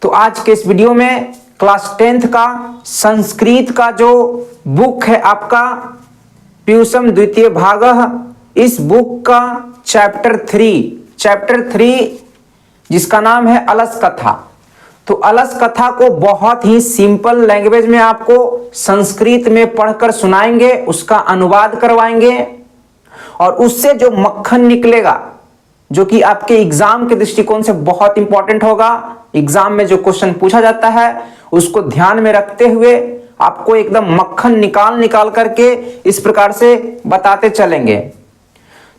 तो आज के इस वीडियो में क्लास 10th का संस्कृत का जो बुक है आपका पीयूषम द्वितीय भाग, इस बुक का चैप्टर 3 जिसका नाम है अलस कथा। तो अलस कथा को बहुत ही सिंपल लैंग्वेज में आपको संस्कृत में पढ़कर सुनाएंगे, उसका अनुवाद करवाएंगे और उससे जो मक्खन निकलेगा, जो कि आपके एग्जाम के दृष्टिकोण से बहुत इंपॉर्टेंट होगा। एग्जाम में जो क्वेश्चन पूछा जाता है उसको ध्यान में रखते हुए आपको एकदम मक्खन निकाल करके इस प्रकार से बताते चलेंगे।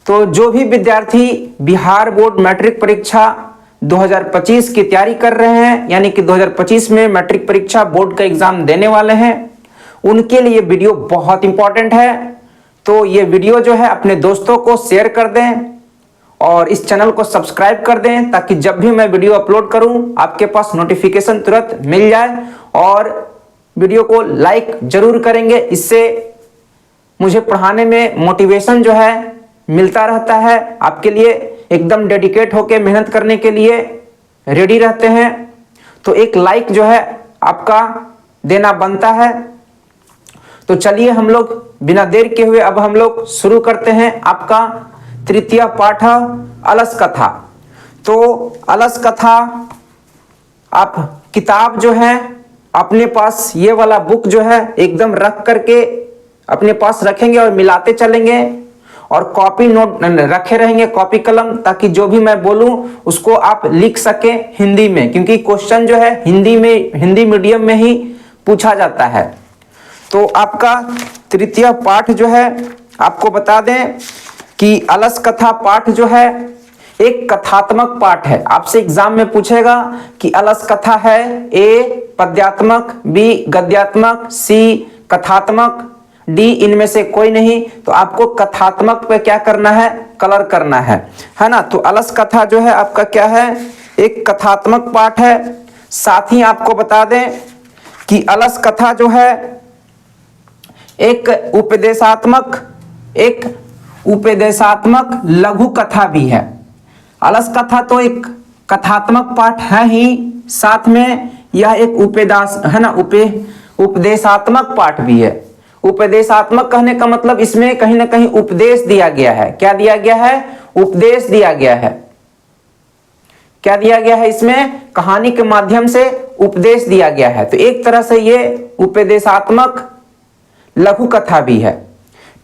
तो जो भी विद्यार्थी बिहार बोर्ड मैट्रिक परीक्षा 2025 की तैयारी कर रहे हैं, यानी कि 2025 में मैट्रिक परीक्षा बोर्ड का एग्जाम देने वाले हैं, उनके लिए वीडियो बहुत इंपॉर्टेंट है। तो ये वीडियो जो है अपने दोस्तों को शेयर कर दें और इस चैनल को सब्सक्राइब कर दें, ताकि जब भी मैं वीडियो अपलोड करूं आपके पास नोटिफिकेशन तुरंत मिल जाए। और वीडियो को लाइक जरूर करेंगे, इससे मुझे पढ़ाने में मोटिवेशन जो है मिलता रहता है। आपके लिए एकदम डेडिकेट होकर मेहनत करने के लिए रेडी रहते हैं। तो एक लाइक जो है आपका देना बनता है। तो चलिए हम लोग बिना देर के हुए अब हम लोग शुरू करते हैं आपका तृतीय पाठ अलस कथा। तो अलस कथा आप किताब जो है अपने पास, ये वाला बुक जो है एकदम रख करके अपने पास रखेंगे और मिलाते चलेंगे और कॉपी नोट रखे रहेंगे, कॉपी कलम, ताकि जो भी मैं बोलूं उसको आप लिख सके हिंदी में, क्योंकि क्वेश्चन जो है हिंदी मीडियम में ही पूछा जाता है। तो आपका तृतीय पाठ जो है आपको बता दें कि अलस कथा पाठ जो है एक कथात्मक पाठ है। आपसे एग्जाम में पूछेगा कि अलस कथा है ए पद्यात्मक, बी गद्यात्मक, सी कथात्मक, डी इनमें से कोई नहीं। तो आपको कथात्मक पे क्या करना है, कलर करना है ना। तो अलस कथा जो है आपका क्या है, एक कथात्मक पाठ है। साथ ही आपको बता दें कि अलस कथा जो है एक उपदेशात्मक लघु कथा भी है। अलस कथा तो एक कथात्मक पाठ है ही, साथ में यह एक उपदेशात्मक पाठ भी है। उपदेशात्मक कहने का मतलब इसमें कहीं ना कहीं उपदेश दिया गया है। क्या दिया गया है, उपदेश दिया गया है। क्या दिया गया है, इसमें कहानी के माध्यम से उपदेश दिया गया है। तो एक तरह से ये उपदेशात्मक लघु कथा भी है।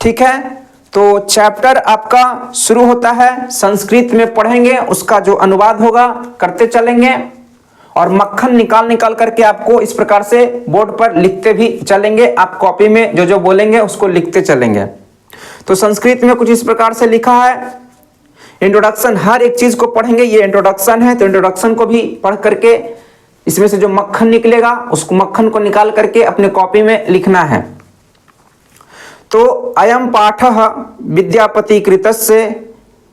ठीक है, तो चैप्टर आपका शुरू होता है, संस्कृत में पढ़ेंगे, उसका जो अनुवाद होगा करते चलेंगे और मक्खन निकाल करके आपको इस प्रकार से बोर्ड पर लिखते भी चलेंगे। आप कॉपी में जो जो बोलेंगे उसको लिखते चलेंगे। तो संस्कृत में कुछ इस प्रकार से लिखा है। इंट्रोडक्शन, हर एक चीज को पढ़ेंगे, ये इंट्रोडक्शन है। तो इंट्रोडक्शन को भी पढ़ करके इसमें से जो मक्खन निकलेगा उसको मक्खन को निकाल करके अपने कॉपी में लिखना है। तो अयम पाठः विद्यापति कृतस्य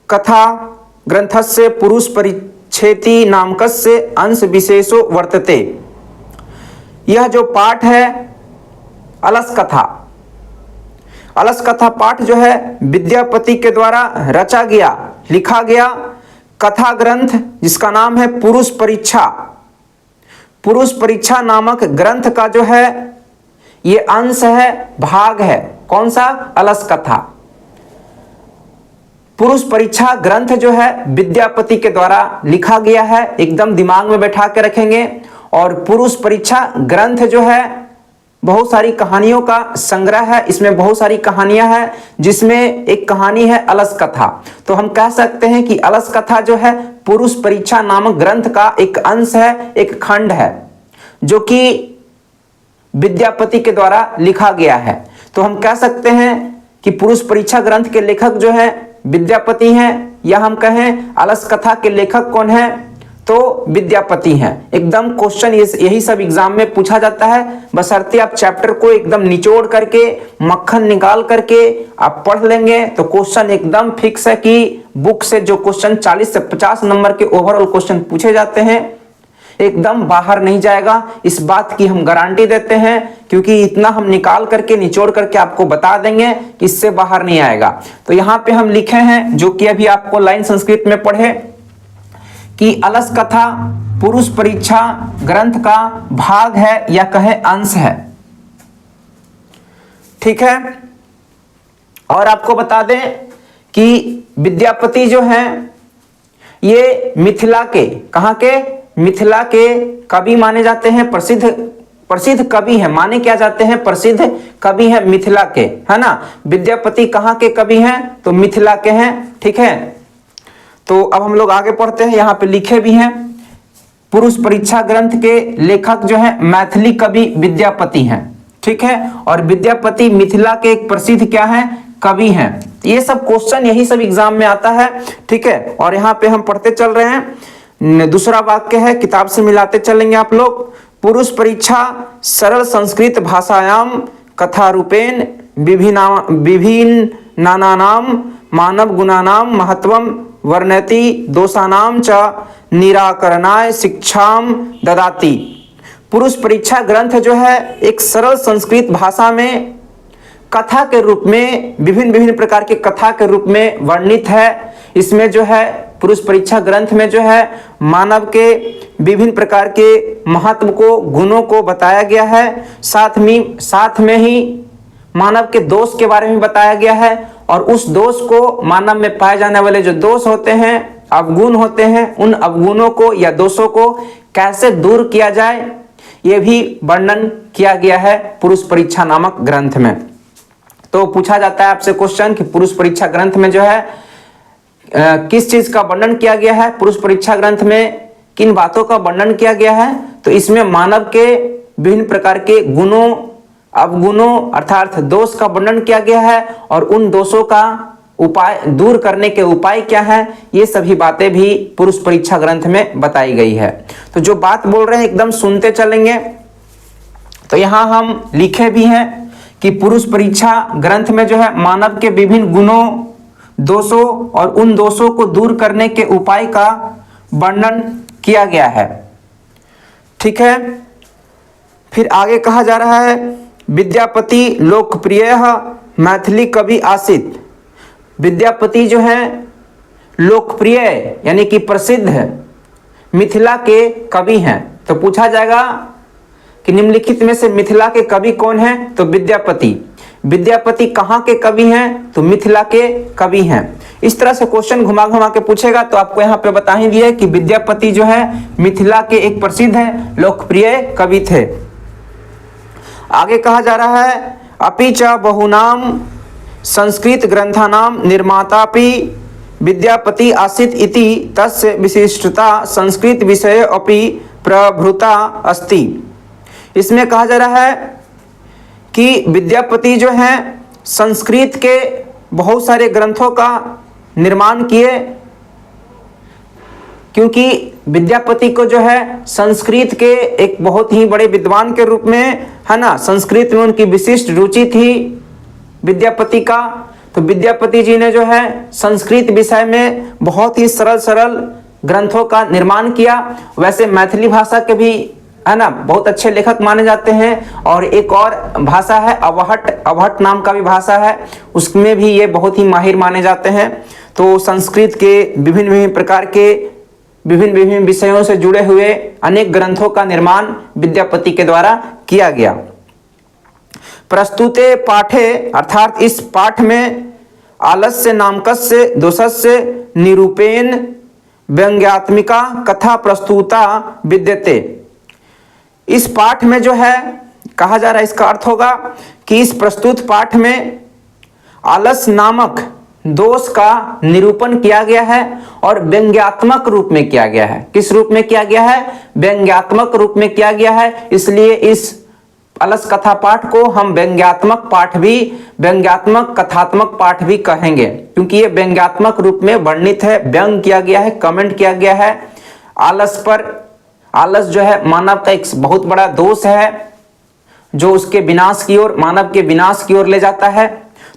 कथा ग्रंथस्य पुरुष परिच्छेति नामकस्य अंश विशेषो वर्तते। यह जो पाठ है अलस कथा पाठ जो है विद्यापति के द्वारा रचा गया, लिखा गया कथा ग्रंथ, जिसका नाम है पुरुष परीक्षा नामक ग्रंथ का जो है ये अंश है, भाग है। कौन सा, अलस कथा। पुरुष परीक्षा ग्रंथ जो है विद्यापति के द्वारा लिखा गया है, एकदम दिमाग में बैठा के रखेंगे। और पुरुष परीक्षा ग्रंथ जो है बहुत सारी कहानियों का संग्रह है, इसमें बहुत सारी कहानियां हैं, जिसमें एक कहानी है अलस कथा। तो हम कह सकते हैं कि अलस कथा जो है पुरुष परीक्षा नामक ग्रंथ का एक अंश है, एक खंड है, जो कि विद्यापति के द्वारा लिखा गया है। तो हम कह सकते हैं कि पुरुष परीक्षा ग्रंथ के लेखक जो है विद्यापति हैं, या हम कहें अलस कथा के लेखक कौन है, तो विद्यापति हैं। एकदम क्वेश्चन यही सब एग्जाम में पूछा जाता है, बशर्ते आप चैप्टर को एकदम निचोड़ करके मक्खन निकाल करके आप पढ़ लेंगे तो क्वेश्चन एकदम फिक्स है कि बुक से जो क्वेश्चन 40 से 50 नंबर के ओवरऑल क्वेश्चन पूछे जाते हैं एकदम बाहर नहीं जाएगा। इस बात की हम गारंटी देते हैं, क्योंकि इतना हम निकाल करके निचोड़ करके आपको बता देंगे कि इससे बाहर नहीं आएगा। तो यहाँ पे हम लिखे हैं, जो कि अभी आपको लाइन संस्कृत में पढ़े, कि अलस कथा पुरुष परीक्षा ग्रंथ का भाग है या कहे अंश है। ठीक है, और आपको बता दें कि विद्यापति जो हैं ये मिथिला के, कहाँ के, मिथिला के कवि माने जाते हैं, प्रसिद्ध कवि हैं, माने क्या जाते हैं, प्रसिद्ध कवि हैं मिथिला के, है ना। विद्यापति कहाँ के कवि हैं, तो मिथिला के हैं। ठीक है, तो अब हम लोग आगे पढ़ते हैं, यहाँ पे लिखे भी हैं। पुरुष परीक्षा ग्रंथ के लेखक जो है मैथिली कवि विद्यापति हैं। ठीक है, और विद्यापति मिथिला के एक प्रसिद्ध क्या है, कवि हैं। ये सब क्वेश्चन यही सब एग्जाम में आता है। ठीक है, और यहाँ पे हम पढ़ते चल रहे हैं। दूसरा वाक्य है, किताब से मिलाते चलेंगे आप लोग। पुरुष परीक्षा सरल संस्कृत भाषायाम कथा रूपेण विभिन्न नानानाम मानव गुणानाम महत्वम वर्णयति दोषानाम च निराकरणाय शिक्षाम ददाति। पुरुष परीक्षा ग्रंथ जो है एक सरल संस्कृत भाषा में कथा के रूप में, विभिन्न प्रकार के कथा के रूप में वर्णित है। इसमें जो है पुरुष परीक्षा ग्रंथ में जो है मानव के विभिन्न प्रकार के महत्व को, गुणों को बताया गया है। साथ में ही मानव के दोष के बारे में बताया गया है, और उस दोष को, मानव में पाए जाने वाले जो दोष होते हैं, अवगुण होते हैं, उन अवगुणों को या दोषों को कैसे दूर किया जाए, ये भी वर्णन किया गया है पुरुष परीक्षा नामक ग्रंथ में। तो पूछा जाता है आपसे क्वेश्चन कि पुरुष परीक्षा ग्रंथ में जो है किस चीज का वर्णन किया गया है, पुरुष परीक्षा ग्रंथ में किन बातों का वर्णन किया गया है। तो इसमें मानव के विभिन्न प्रकार के गुणों, अवगुणों अर्थात दोष का वर्णन किया गया है, और उन दोषों का उपाय, दूर करने के उपाय क्या है, ये सभी बातें भी पुरुष परीक्षा ग्रंथ में बताई गई है। तो जो बात बोल रहे हैं एकदम सुनते चलेंगे। तो यहाँ हम लिखे भी हैं कि पुरुष परीक्षा ग्रंथ में जो है मानव के विभिन्न गुणों, दोषों और उन दोषों को दूर करने के उपाय का वर्णन किया गया है। ठीक है, फिर आगे कहा जा रहा है, विद्यापति लोकप्रिय मैथिली कवि आसित। विद्यापति जो है लोकप्रिय यानी कि प्रसिद्ध है मिथिला के कवि हैं। तो पूछा जाएगा कि निम्नलिखित में से मिथिला के कवि कौन हैं, तो विद्यापति। विद्यापति कहाँ के कवि हैं, तो मिथिला के कवि हैं। इस तरह से क्वेश्चन घुमा घुमा के पूछेगा, तो आपको यहाँ पे बता ही दिया कि विद्यापति जो है मिथिला के एक प्रसिद्ध है, लोकप्रिय कवि थे। आगे कहा जा रहा है, अपि च बहुनाम संस्कृत ग्रंथानाम निर्मातापि विद्यापति आसीत् इति तस्य विशिष्टता संस्कृत विषये अपि प्रभृता अस्ति। इसमें कहा जा रहा है कि विद्यापति जो हैं संस्कृत के बहुत सारे ग्रंथों का निर्माण किए, क्योंकि विद्यापति को जो है संस्कृत के एक बहुत ही बड़े विद्वान के रूप में, है ना, संस्कृत में उनकी विशिष्ट रुचि थी विद्यापति का। तो विद्यापति जी ने जो है संस्कृत विषय में बहुत ही सरल ग्रंथों का निर्माण किया। वैसे मैथिली भाषा के भी, है ना, बहुत अच्छे लेखक माने जाते हैं। और एक और भाषा है अवहट नाम का भी भाषा है, उसमें भी ये बहुत ही माहिर माने जाते हैं। तो संस्कृत के विभिन्न प्रकार के विभिन्न विषयों से जुड़े हुए अनेक ग्रंथों का निर्माण विद्यापति के द्वारा किया गया। प्रस्तुते पाठे अर्थात इस पाठ में आलस्य नामकस्य दोषस्य निरूपेण व्यंग्यात्मिका कथा प्रस्तुता विद्यते। इस पाठ में जो है कहा जा रहा है, इसका अर्थ होगा कि इस प्रस्तुत पाठ में आलस्य नामक दोष का निरूपण किया गया है और व्यंग्यात्मक रूप में किया गया है। किस रूप में किया गया है? व्यंग्यात्मक रूप में किया गया है। इसलिए इस अलस कथा पाठ को हम व्यंग्यात्मक कथात्मक पाठ भी कहेंगे, क्योंकि ये व्यंग्यात्मक रूप में वर्णित है, व्यंग किया गया है, कमेंट किया गया है आलस पर। आलस जो है मानव का एक बहुत बड़ा दोष है, जो उसके विनाश की ओर, मानव के विनाश की ओर ले जाता है,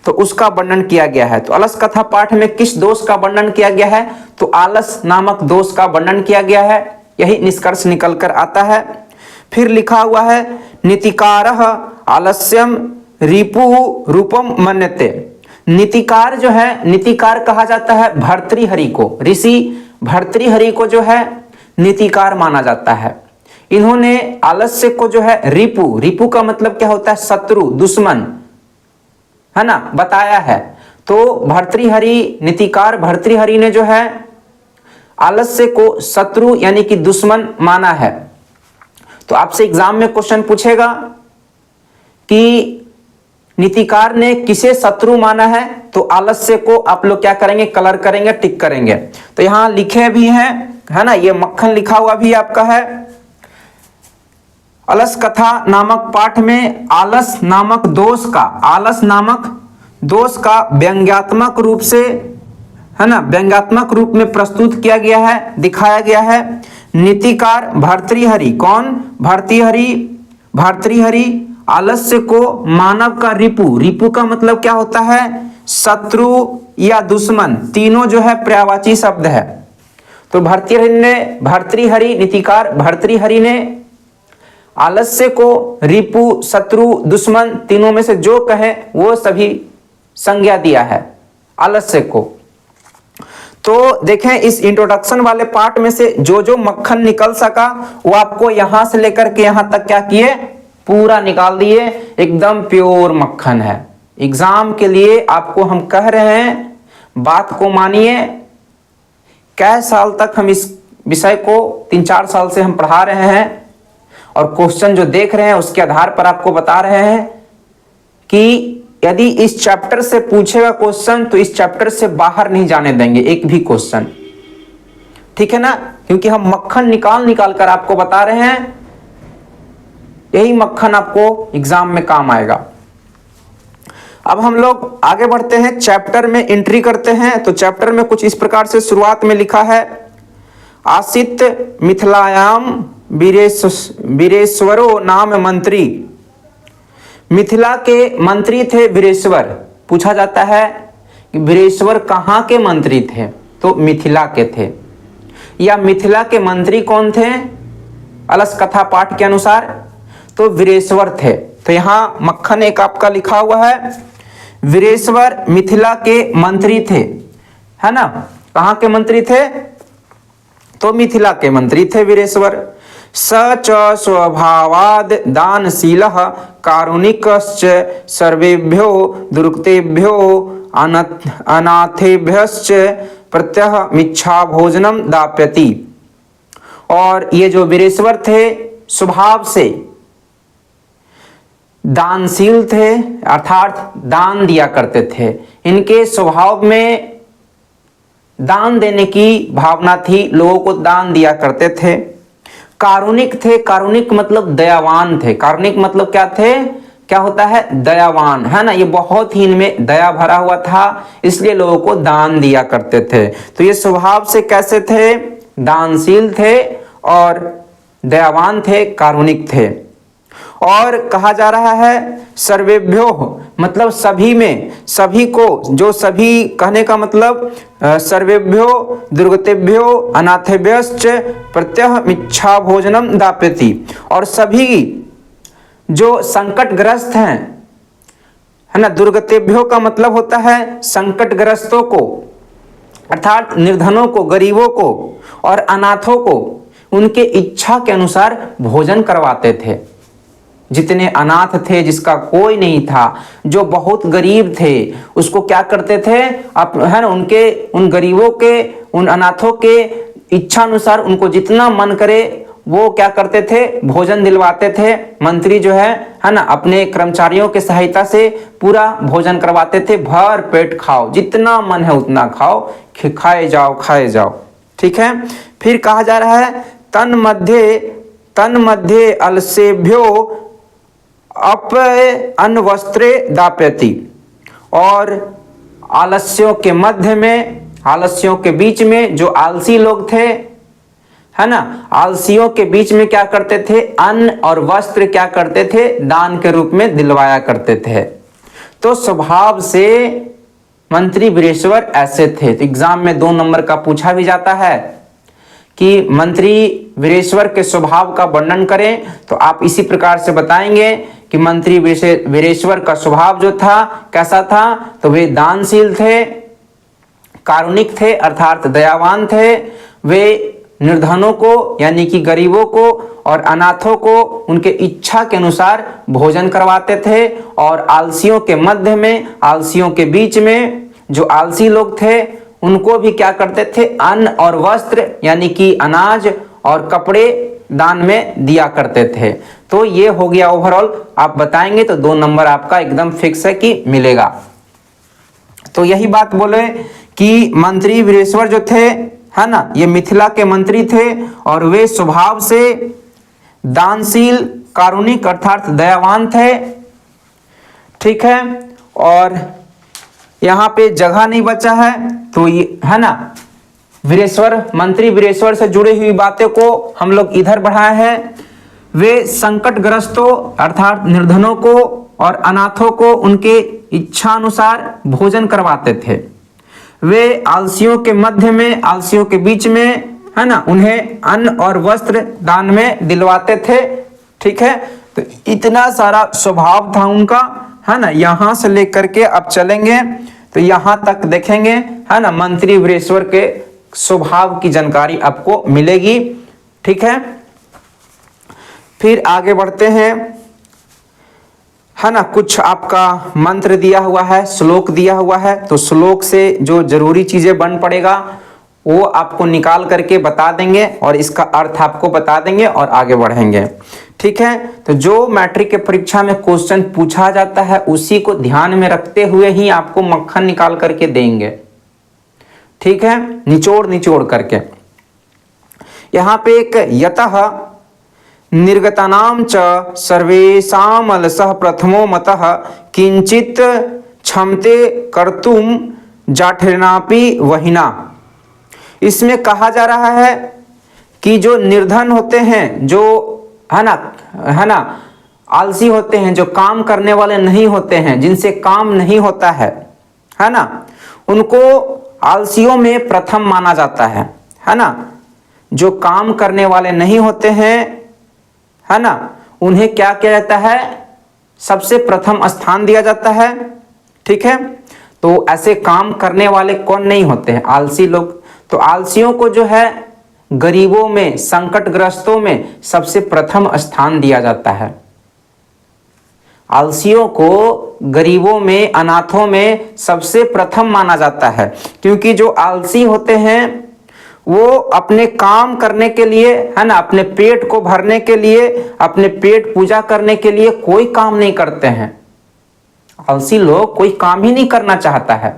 तो उसका वर्णन किया गया है। तो अलस कथा पाठ में किस दोष का वर्णन किया गया है? तो आलस नामक दोष का वर्णन किया गया है। यही निष्कर्ष निकल कर आता है। फिर लिखा हुआ है, नीतिकारः आलस्यम रिपु रूपम मन्यते। नीतिकार जो है, नीतिकार कहा जाता है भर्तृहरि को। ऋषि भर्तृहरि को जो है नीतिकार माना जाता है। इन्होंने आलस्य को जो है रिपु, रिपु का मतलब क्या होता है, शत्रु, दुश्मन, है ना, बताया है। तो भर्तृहरि, नीतिकार भर्तृहरि ने जो है आलस्य को शत्रु यानी कि दुश्मन माना है। तो आपसे एग्जाम में क्वेश्चन पूछेगा कि नीतिकार ने किसे शत्रु माना है, तो आलस्य को आप लोग क्या करेंगे, कलर करेंगे, टिक करेंगे। तो यहां लिखे भी हैं, है ना, ये मक्खन लिखा हुआ भी आपका है। अलस कथा नामक पाठ में आलस नामक दोष का, आलस नामक दोष का व्यंग्यात्मक रूप से, है ना, व्यंग्यात्मक रूप में प्रस्तुत किया गया है, दिखाया गया है। नीतिकार भर्तृहरि, कौन, भर्तृहरि, भर्तृहरि आलस्य को मानव का रिपु, रिपु का मतलब क्या होता है, शत्रु या दुश्मन, तीनों जो है पर्यायवाची शब्द है। तो भर्तृहरि नीतिकार भर्तृहरि ने आलस्य को रिपु, शत्रु, दुश्मन, तीनों में से जो कहे वो सभी संज्ञा दिया है आलस्य को। तो देखें इस इंट्रोडक्शन वाले पार्ट में से जो जो मक्खन निकल सका वो आपको यहां से लेकर के यहां तक क्या किए, पूरा निकाल दिए, एकदम प्योर मक्खन है। एग्जाम के लिए आपको हम कह रहे हैं, बात को मानिए। कई साल तक हम इस विषय को 3-4 साल से हम पढ़ा रहे हैं और क्वेश्चन जो देख रहे हैं उसके आधार पर आपको बता रहे हैं कि यदि इस चैप्टर से पूछेगा क्वेश्चन तो इस चैप्टर से बाहर नहीं जाने देंगे एक भी क्वेश्चन, ठीक है ना, क्योंकि हम मक्खन निकाल निकाल कर आपको बता रहे हैं। यही मक्खन आपको एग्जाम में काम आएगा। अब हम लोग आगे बढ़ते हैं, चैप्टर में एंट्री करते हैं। तो चैप्टर में कुछ इस प्रकार से शुरुआत में लिखा है, आसित मिथिलायाम वीरेश्वरो नाम मंत्री। मिथिला के मंत्री थे वीरेश्वर। पूछा जाता है कि वीरेश्वर कहाँ के मंत्री थे, तो मिथिला के थे। या मिथिला के मंत्री कौन थे अलस कथा पाठ के अनुसार, तो वीरेश्वर थे। तो यहाँ मक्खन एक आपका लिखा हुआ है, वीरेश्वर मिथिला के मंत्री थे, है ना। कहाँ के मंत्री थे, तो मिथिला के मंत्री थे वीरेश्वर। स च स्वभावाद दानशीलः कारुणिकश्च सर्वेभ्यो दुर्गतेभ्यो अनाथेभ्यश्च प्रत्यह मिच्छा भोजनम दाप्यति। और ये जो वीरेश्वर थे स्वभाव से दानशील थे, अर्थात दान दिया करते थे। इनके स्वभाव में दान देने की भावना थी, लोगों को दान दिया करते थे। कारुणिक थे, कारुणिक मतलब दयावान थे। कारुणिक मतलब क्या थे, क्या होता है, दयावान, है ना। ये बहुत ही इनमें दया भरा हुआ था, इसलिए लोगों को दान दिया करते थे। तो ये स्वभाव से कैसे थे, दानशील थे और दयावान थे, कारुणिक थे। और कहा जा रहा है सर्वेभ्यो मतलब सभी में, सभी को, जो सभी कहने का मतलब सर्वेभ्यो दुर्गतेभ्यो अनाथेभ्यश्च प्रत्यह मिच्छा भोजनम दाप्यति। और सभी जो संकटग्रस्त हैं, है ना, दुर्गतेभ्यो का मतलब होता है संकटग्रस्तों को, अर्थात निर्धनों को, गरीबों को और अनाथों को उनके इच्छा के अनुसार भोजन करवाते थे। जितने अनाथ थे, जिसका कोई नहीं था, जो बहुत गरीब थे, उसको क्या करते थे, है ना, उनके, उन गरीबों के, उन अनाथों के इच्छा अनुसार उनको जितना मन करे वो क्या करते थे, भोजन दिलवाते थे। मंत्री जो है ना, अपने कर्मचारियों के सहायता से पूरा भोजन करवाते थे। भर पेट खाओ, जितना मन है उतना खाओ, खाए जाओ, खाए जाओ, ठीक है। फिर कहा जा रहा है तन मध्य अलसेभ्यो अप अन्वस्त्रे दाप्यति। और आलस्यों के मध्य में, आलस्यों के बीच में जो आलसी लोग थे, है ना, आलसियों के बीच में क्या करते थे, अन्न और वस्त्र क्या करते थे, दान के रूप में दिलवाया करते थे। तो स्वभाव से मंत्री वीरेश्वर ऐसे थे। तो एग्जाम में 2 नंबर का पूछा भी जाता है कि मंत्री वीरेश्वर के स्वभाव का वर्णन करें, तो आप इसी प्रकार से बताएंगे कि मंत्री वीरेश्वर का स्वभाव जो था कैसा था, तो वे दानशील थे, कारुणिक थे अर्थात दयावान थे, वे निर्धनों को यानी कि गरीबों को और अनाथों को उनके इच्छा के अनुसार भोजन करवाते थे, और आलसियों के मध्य में, आलसियों के बीच में जो आलसी लोग थे उनको भी क्या करते थे, अन्न और वस्त्र यानी कि अनाज और कपड़े दान में दिया करते थे। तो ये हो गया ओवरऑल। आप बताएंगे तो 2 नंबर आपका एकदम फिक्स है कि मिलेगा। तो यही बात बोले कि मंत्री वीरेश्वर जो थे, है ना, ये मिथिला के मंत्री थे और वे स्वभाव से दानशील, कारुणिक अर्थात दयावान थे। ठीक है, और यहाँ पे जगह नहीं बचा है तो ये, है ना, वीरेश्वर, मंत्री वीरेश्वर से जुड़ी हुई बातें को हम लोग इधर बढ़ाए हैं। वे संकटग्रस्तों अर्थात निर्धनों को और अनाथों को उनके इच्छा अनुसार भोजन करवाते थे। वे आलसियों के मध्य में, आलसियों के बीच में, है ना, उन्हें अन्न और वस्त्र दान में दिलवाते थे। ठीक है, तो इतना सारा स्वभाव था उनका, है ना। यहां से लेकर के अब चलेंगे तो यहां तक देखेंगे, है ना, मंत्री वीरेश्वर के स्वभाव की जानकारी आपको मिलेगी। ठीक है, फिर आगे बढ़ते हैं, है ना। कुछ आपका मंत्र दिया हुआ है, श्लोक दिया हुआ है, तो श्लोक से जो जरूरी चीजें बन पड़ेगा वो आपको निकाल करके बता देंगे और इसका अर्थ आपको बता देंगे और आगे बढ़ेंगे। ठीक है, तो जो मैट्रिक के परीक्षा में क्वेश्चन पूछा जाता है उसी को ध्यान में रखते हुए ही आपको मक्खन निकाल करके देंगे। ठीक है, निचोड़ निचोड़ करके। यहां पे एक यतः निर्गतानां च सर्वेषाम् अलसः प्रथमो मतः किंचित क्षमते कर्तुम जाठिरनापि वहिना। इसमें कहा जा रहा है कि जो निर्धन होते हैं, जो है ना, आलसी होते हैं, जो काम करने वाले नहीं होते हैं, जिनसे काम नहीं होता है ना, उनको आलसियों में प्रथम माना जाता है ना। जो काम करने वाले नहीं होते हैं, है ना, उन्हें क्या किया जाता है, सबसे प्रथम स्थान दिया जाता है। ठीक है, तो ऐसे काम करने वाले कौन नहीं होते हैं, आलसी लोग। तो आलसियों को जो है गरीबों में, संकटग्रस्तों में सबसे प्रथम स्थान दिया जाता है। आलसियों को गरीबों में, अनाथों में सबसे प्रथम माना जाता है, क्योंकि जो आलसी होते हैं वो अपने काम करने के लिए, है ना, अपने पेट को भरने के लिए, अपने पेट पूजा करने के लिए कोई काम नहीं करते हैं। आलसी लोग कोई काम ही नहीं करना चाहता है।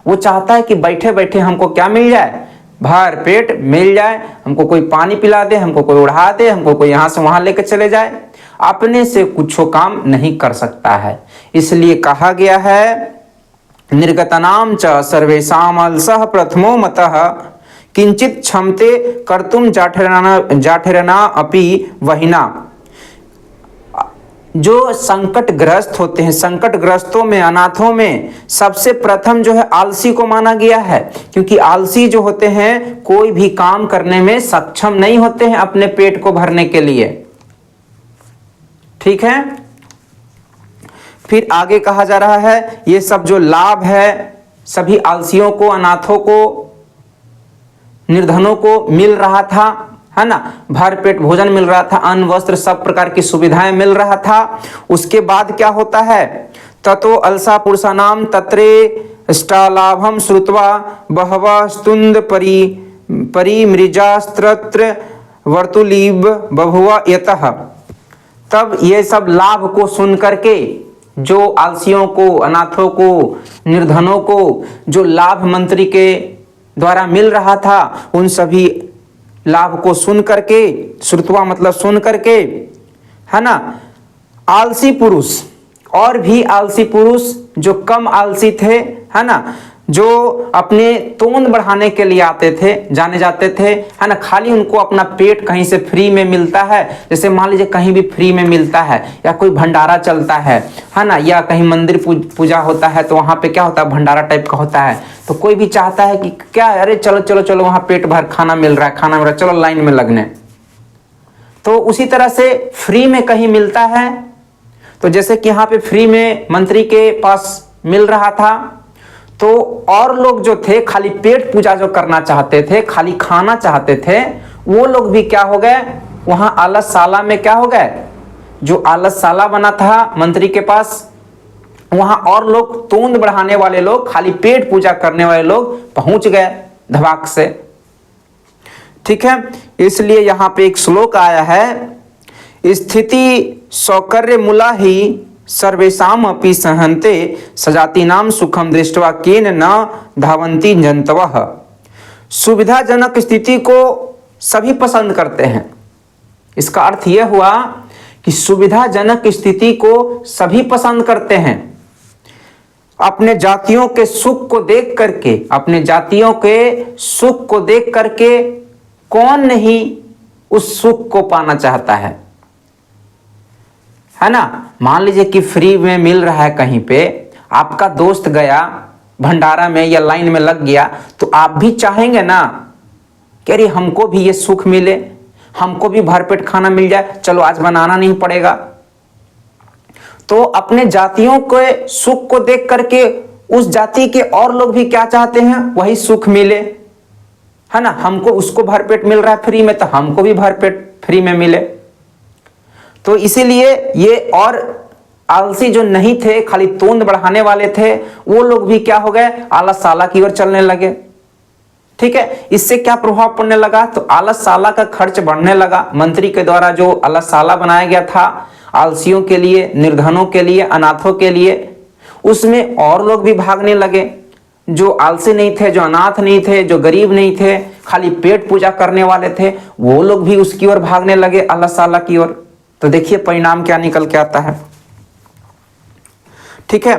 वो चाहता है कि बैठे बैठे हमको क्या मिल जाए, भर पेट मिल जाए, हमको कोई पानी पिला दे, हमको कोई उड़ा दे, हमको कोई यहां से वहां लेकर चले जाए। अपने से कुछ काम नहीं कर सकता है। इसलिए कहा गया है निर्गतानां च सर्वेषाम् अलसः प्रथमो मतः किंचित क्षमते कर्तुम जाठिरना अपि वहिना। जो संकटग्रस्त होते हैं, संकटग्रस्तों में, अनाथों में सबसे प्रथम जो है आलसी को माना गया है, क्योंकि आलसी जो होते हैं कोई भी काम करने में सक्षम नहीं होते हैं अपने पेट को भरने के लिए। ठीक है, फिर आगे कहा जा रहा है ये सब जो लाभ है सभी आलसियों को, अनाथों को, निर्धनों को मिल रहा था, है ना, भर पेट भोजन मिल रहा था, अन्न वस्त्र सब प्रकार की सुविधाएं मिल रहा था। उसके बाद क्या होता है, ततो अलसा पुरुषानाम तत्रे स्टालाभम श्रुत्वा बहवः स्तुंद परिमृजास्त्रत्र वर्तुलीब बभुवा यतः। तब ये सब लाभ को सुन करके जो आलसियों को, अनाथों को, निर्धनों को जो लाभ मंत्री के द्वारा मिल रहा था, उन सभी लाभ को सुन करके, श्रुत्वा मतलब सुन करके, है ना, आलसी पुरुष और भी आलसी पुरुष जो कम आलसी थे, है ना, जो अपने तोंद बढ़ाने के लिए आते थे, जाने जाते थे, है ना, खाली उनको अपना पेट कहीं से फ्री में मिलता है, जैसे मान लीजिए कहीं भी फ्री में मिलता है या कोई भंडारा चलता है ना, या कहीं मंदिर पूजा होता है तो वहां पे क्या होता है, भंडारा टाइप का होता है, तो कोई भी चाहता है कि क्या, अरे चलो चलो चलो वहां पेट भर खाना मिल रहा है, खाना मिल रहा है, चलो लाइन में लगने। तो उसी तरह से फ्री में कहीं मिलता है, तो जैसे कि यहाँ पे फ्री में मंत्री के पास मिल रहा था, तो और लोग जो थे खाली पेट पूजा जो करना चाहते थे, खाली खाना चाहते थे, वो लोग भी क्या हो गए, वहां आलसशाला में क्या हो गए, जो आलसशाला बना था मंत्री के पास, वहां और लोग तोंद बढ़ाने वाले लोग, खाली पेट पूजा करने वाले लोग पहुंच गए धबाक से। ठीक है, इसलिए यहां पे एक श्लोक आया है, स्थिति सौकर्य मूला ही सर्वेशाम अपि सहन्ते सजातीनाम सुखम दृष्टवा केन न धावंती जंतवः। सुविधाजनक स्थिति को सभी पसंद करते हैं। इसका अर्थ यह हुआ कि सुविधाजनक स्थिति को सभी पसंद करते हैं। अपने जातियों के सुख को देख करके, अपने जातियों के सुख को देख करके कौन नहीं उस सुख को पाना चाहता है ना। मान लीजिए कि फ्री में मिल रहा है कहीं पे, आपका दोस्त गया भंडारा में या लाइन में लग गया, तो आप भी चाहेंगे ना कि अरे हमको भी ये सुख मिले, हमको भी भरपेट खाना मिल जाए, चलो आज बनाना नहीं पड़ेगा। तो अपने जातियों के सुख को देख करके उस जाति के और लोग भी क्या चाहते हैं, वही सुख मिले, है ना। हमको उसको भरपेट मिल रहा है फ्री में, तो हमको भी भरपेट फ्री में मिले। तो इसीलिए ये और आलसी जो नहीं थे, खाली तोंद बढ़ाने वाले थे, वो लोग भी क्या हो गए, आलसशाला की ओर चलने लगे। ठीक है, इससे क्या प्रभाव पड़ने लगा, तो आलसशाला का खर्च बढ़ने लगा। मंत्री के द्वारा जो आलसशाला बनाया गया था आलसियों के लिए, निर्धनों के लिए, अनाथों के लिए, उसमें और लोग भी भागने लगे। जो आलसी नहीं थे, जो अनाथ नहीं थे, जो गरीब नहीं थे, खाली पेट पूजा करने वाले थे, वो लोग भी उसकी ओर भागने लगे, आलसशाला की ओर। तो देखिए परिणाम क्या निकल के आता है। ठीक है,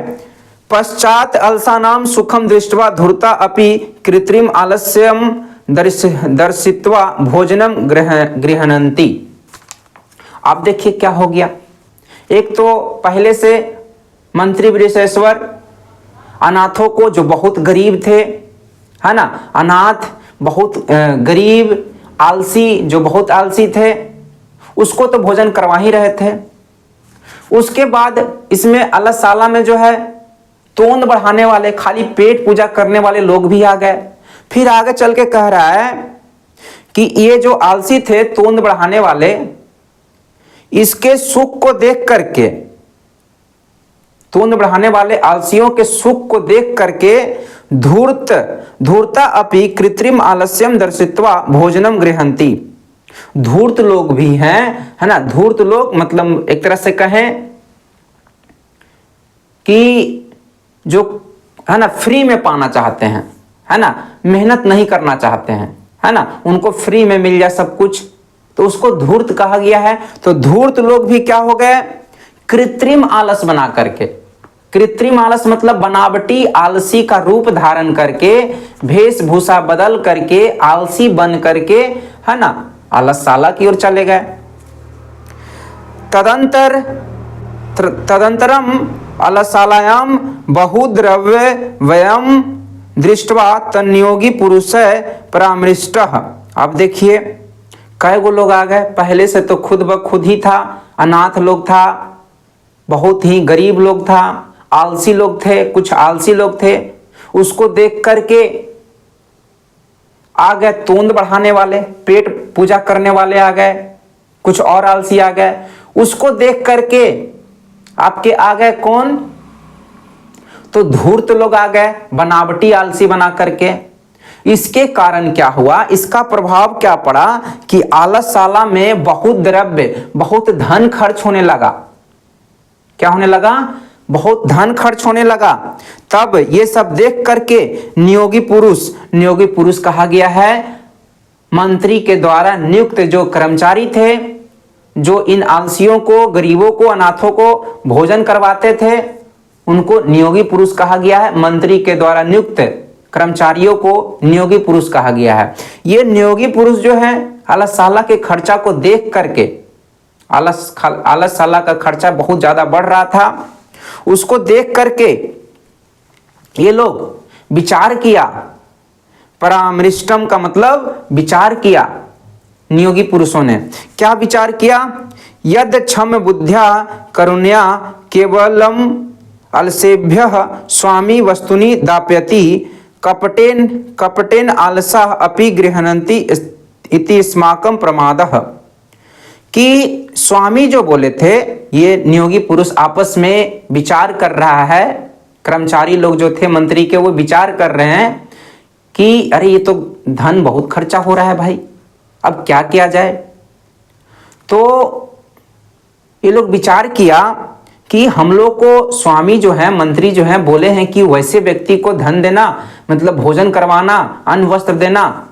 पश्चात अलसानाम सुखम दृष्टवा धूर्ता अपि कृत्रिम आलस्यम दर्शित्वा भोजनम गृहणन्ति। आप देखिए क्या हो गया। एक तो पहले से मंत्री वृषेश्वर अनाथों को, जो बहुत गरीब थे, है ना, अनाथ बहुत गरीब आलसी, जो बहुत आलसी थे, उसको तो भोजन करवा ही रहे थे। उसके बाद इसमें आलसशाला में जो है तोंद बढ़ाने वाले, खाली पेट पूजा करने वाले लोग भी आ गए। फिर आगे चल के कह रहा है कि ये जो आलसी थे तोंद बढ़ाने वाले, इसके सुख को देख करके, तोंद बढ़ाने वाले आलसियों के सुख को देख करके धूर्ता अपि कृत्रिम आलस्यम दर्शित्वा भोजनम गृहन्ति। धूर्त लोग भी हैं, है ना। धूर्त लोग मतलब एक तरह से कहें कि जो है ना फ्री में पाना चाहते हैं, है ना, मेहनत नहीं करना चाहते हैं, है ना, उनको फ्री में मिल जाए सब कुछ, तो उसको धूर्त कहा गया है। तो धूर्त लोग भी क्या हो गए, कृत्रिम आलस बना करके, कृत्रिम आलस मतलब बनावटी आलसी का रूप धारण करके, वेशभूषा बदल करके, आलसी बन करके, है ना, आलसशाला की ओर चले गए। तदंतरम आलसशालायाम बहुद्रव्य व्ययम दृष्टवा तन्योगी पुरुष परामृष्ट। अब देखिए कई गो लोग आ गए। पहले से तो खुद ब खुद ही था, अनाथ लोग था, बहुत ही गरीब लोग था, आलसी लोग थे, कुछ आलसी लोग थे। उसको देख करके आ गए तोंद बढ़ाने वाले, पेट पूजा करने वाले आ गए, कुछ और आलसी आ गए। उसको देख करके आपके आ गए कौन, तो धूर्त लोग आ गए, बनावटी आलसी बना करके। इसके कारण क्या हुआ, इसका प्रभाव क्या पड़ा कि आलसशाला में बहुत द्रव्य, बहुत धन खर्च होने लगा। क्या होने लगा, बहुत धन खर्च होने लगा। तब ये सब देख करके नियोगी पुरुष कहा गया है, मंत्री के द्वारा नियुक्त जो कर्मचारी थे, जो इन आलसियों को, गरीबों को, अनाथों को भोजन करवाते थे, उनको नियोगी पुरुष कहा गया है। मंत्री के द्वारा नियुक्त कर्मचारियों को नियोगी पुरुष कहा गया है। ये नियोगी पुरुष जो है आलसशाला के खर्चा को देख करके, आलसशाला का खर्चा बहुत ज्यादा बढ़ रहा था, उसको देख करके ये लोग विचार किया। परामृष्टम का मतलब विचार किया। नियोगी पुरुषों ने क्या विचार किया, यद क्षम बुद्ध्या करुण्या केवलम अलसेभ्यः स्वामी वस्तुनि दापयति कपटेन कपटेन आलसा अपि गृह्णन्ति इति अस्माकं प्रमादः। कि स्वामी जो बोले थे, ये नियोगी पुरुष आपस में विचार कर रहा है, कर्मचारी लोग जो थे मंत्री के, वो विचार कर रहे हैं कि अरे ये तो धन बहुत खर्चा हो रहा है भाई, अब क्या किया जाए। तो ये लोग विचार किया कि हम लोग को स्वामी जो है, मंत्री जो है, बोले हैं कि वैसे व्यक्ति को धन देना, मतलब भोजन करवाना, अन्न वस्त्र देना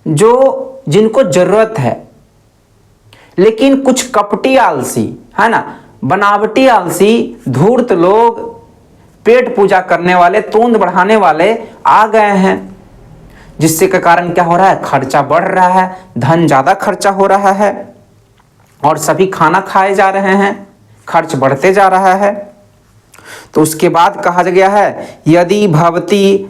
जो जिनको जरूरत है। लेकिन कुछ कपटी आलसी है ना, बनावटी आलसी, धूर्त लोग, पेट पूजा करने वाले, तोंद बढ़ाने वाले आ गए हैं, जिससे के कारण क्या हो रहा है, खर्चा बढ़ रहा है, धन ज्यादा खर्चा हो रहा है और सभी खाना खाए जा रहे हैं, खर्च बढ़ते जा रहा है। तो उसके बाद कहा गया है, यदि भवती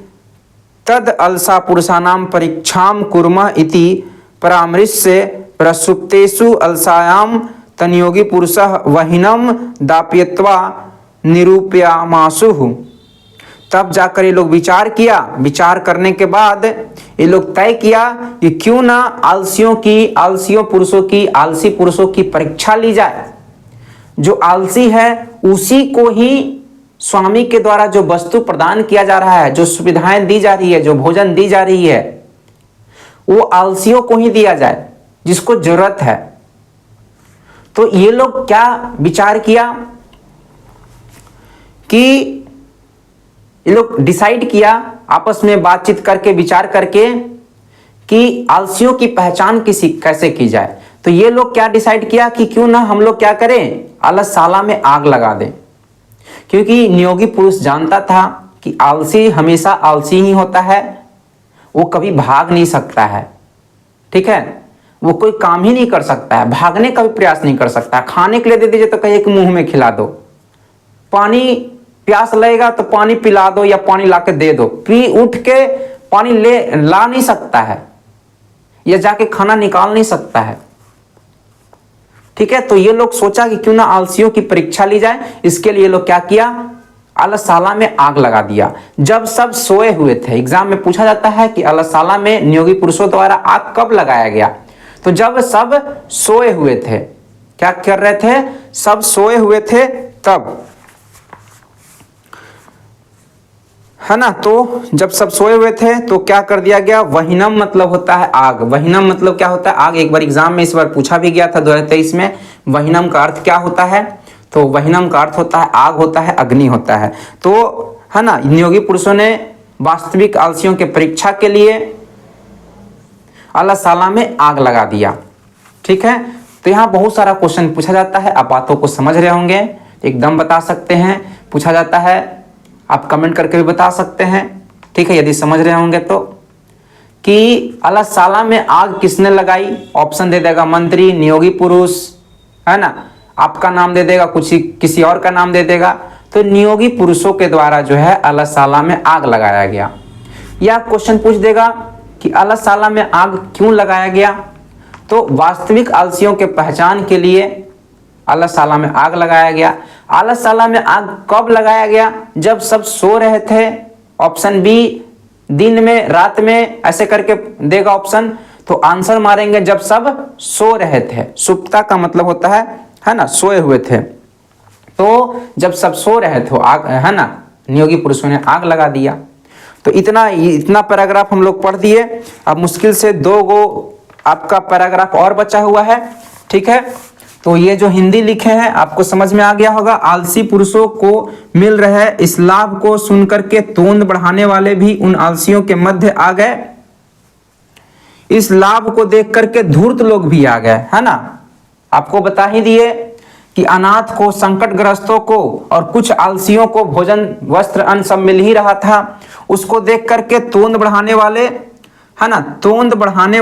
तद अलसा पुरुषाणाम परीक्षाम कुर्मः इति परामृश्य प्रसुप्तेषु अलसायाम तनियोगी पुरुषः वहिनम दापयित्वा निरूपयामासुः। तब जाकर ये लोग विचार किया, विचार करने के बाद ये लोग तय किया कि क्यों ना आलसी पुरुषों की परीक्षा ली जाए। जो आलसी है उसी को ही स्वामी के द्वारा जो वस्तु प्रदान किया जा रहा है, जो सुविधाएं दी जा रही है, जो भोजन दी जा रही है, वो आलसियों को ही दिया जाए जिसको जरूरत है। तो ये लोग क्या विचार किया कि ये लोग डिसाइड किया आपस में बातचीत करके, विचार करके कि आलसियों की पहचान कैसे की जाए। तो ये लोग क्या डिसाइड किया कि क्यों ना हम लोग क्या करें, आलसशाला में आग लगा दें। क्योंकि नियोगी पुरुष जानता था कि आलसी हमेशा आलसी ही होता है, वो कभी भाग नहीं सकता है, ठीक है, वो कोई काम ही नहीं कर सकता है, भागने का भी प्रयास नहीं कर सकता। खाने के लिए दे दीजिए तो कहिए कि मुंह में खिला दो, पानी प्यास लगेगा तो पानी पिला दो या पानी लाके दे दो, पी उठ के पानी ला नहीं सकता है या जाके खाना निकाल नहीं सकता है, ठीक है। तो ये लोग सोचा कि क्यों ना आलसियों की परीक्षा ली जाए। इसके लिए लोग क्या किया, आलसशाला में आग लगा दिया। जब सब सोए हुए थे, एग्जाम में पूछा जाता है कि आलसशाला में नियोगी पुरुषों द्वारा आग कब लगाया गया, तो जब सब सोए हुए थे। क्या कर रहे थे, सब सोए हुए थे तब, है ना। तो जब सब सोए हुए थे तो क्या कर दिया गया, वहीनम मतलब होता है आग। वहीनम मतलब क्या होता है, आग। एक बार एग्जाम में इस बार पूछा भी गया था 2023 में, वहीनम का अर्थ क्या होता है। तो वहीनम का अर्थ होता है आग होता है, अग्नि होता है। तो है ना, नियोगी पुरुषों ने वास्तविक आलसियों के परीक्षा के लिए आलसशाला में आग लगा दिया, ठीक है। तो यहाँ बहुत सारा क्वेश्चन पूछा जाता है, आप बातों को समझ रहे होंगे, एकदम बता सकते हैं, पूछा जाता है, आप कमेंट करके भी बता सकते हैं, ठीक है, यदि समझ रहे होंगे तो। कि आलसशाला में आग किसने लगाई, ऑप्शन दे देगा मंत्री, नियोगी पुरुष, है ना, आपका नाम दे देगा, कुछ किसी और का नाम दे देगा। तो नियोगी पुरुषों के द्वारा जो है आलसशाला में आग लगाया गया। या क्वेश्चन पूछ देगा कि आलसशाला में आग क्यों लगाया गया, तो वास्तविक आलसियों के पहचान के लिए आलसशाला में आग लगाया गया। आलसशाला में आग कब लगाया गया, जब सब सो रहे थे। ऑप्शन बी, दिन में, रात में, ऐसे करके देगा ऑप्शन। तो आंसर मारेंगे जब सब सो रहे थे। सुप्ता का मतलब होता है ना, सोए हुए थे। तो जब सब सो रहे थे आग, है ना, नियोगी पुरुषों ने आग लगा दिया। तो इतना पैराग्राफ हम लोग पढ़ दिए। अब मुश्किल से 2 गो आपका पैराग्राफ और बचा हुआ है, ठीक है। तो ये जो हिंदी लिखे हैं आपको समझ में आ गया होगा। आलसी पुरुषों को मिल रहे इस लाभ को सुनकर के तोंद बढ़ाने वाले भी उन आलसियों के मध्य आ गए। इस लाभ को देख करके धूर्त लोग भी आ गए, है ना। आपको बता ही दिए कि अनाथ को, संकटग्रस्तों को और कुछ आलसियों को भोजन, वस्त्र, अन्न सब मिल ही रहा था। उसको देख करके तोंद बढ़ाने वाले, है ना, तोंद बढ़ाने